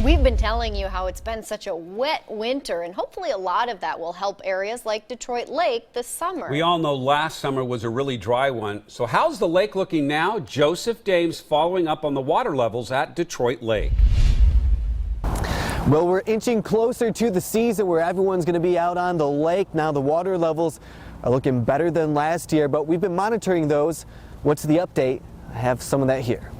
We've been telling you how it's been such a wet winter, and hopefully a lot of that will help areas like Detroit Lake this summer. We all know last summer was a really dry one. So how's the lake looking now? Joseph Dames following up on the water levels at Detroit Lake. Well, we're inching closer to the season where everyone's going to be out on the lake. Now the water levels are looking better than last year, but we've been monitoring those. What's the update? I have some of that here.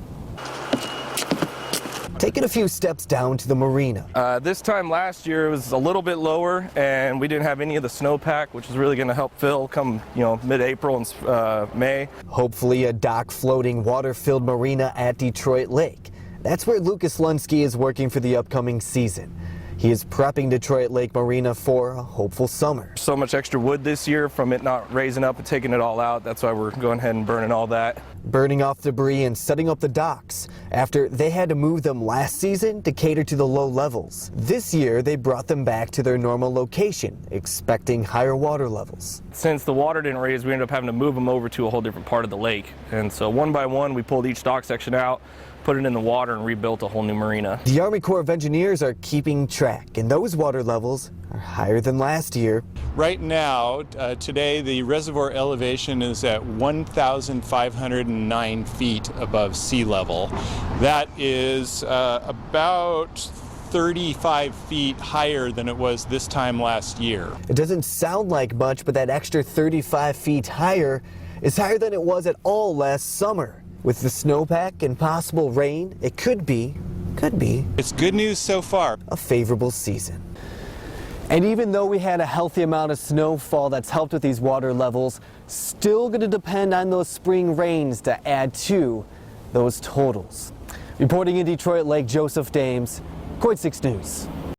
Taking a few steps down to the marina. This time last year it was a little bit lower, and we didn't have any of the snowpack, which is really going to help fill come mid-April and May. Hopefully a dock floating water-filled marina at Detroit Lake. That's where Lunski is working for the upcoming season. He is prepping Detroit Lake Marina for a hopeful summer. So much extra wood this year from it not raising up and taking it all out. That's why we're going ahead and burning all that. Burning off debris and setting up the docks after they had to move them last season to cater to the low levels. This year they brought them back to their normal location, expecting higher water levels. Since the water didn't raise, we ended up having to move them over to a whole different part of the lake. And so one by one we pulled each dock section out, put it in the water, and rebuilt a whole new marina. The Army Corps of Engineers are keeping track, and those water levels are higher than last year. Right now, today, the reservoir elevation is at 1,509 feet above sea level. That is about 35 feet higher than it was this time last year. It doesn't sound like much, but that extra 35 feet higher is higher than it was at all last summer. With the snowpack and possible rain, it could be, it's good news so far, a favorable season. And even though we had a healthy amount of snowfall that's helped with these water levels, still going to depend on those spring rains to add to those totals. Reporting in Detroit Lake, Joseph Dames, KOIT 6 News.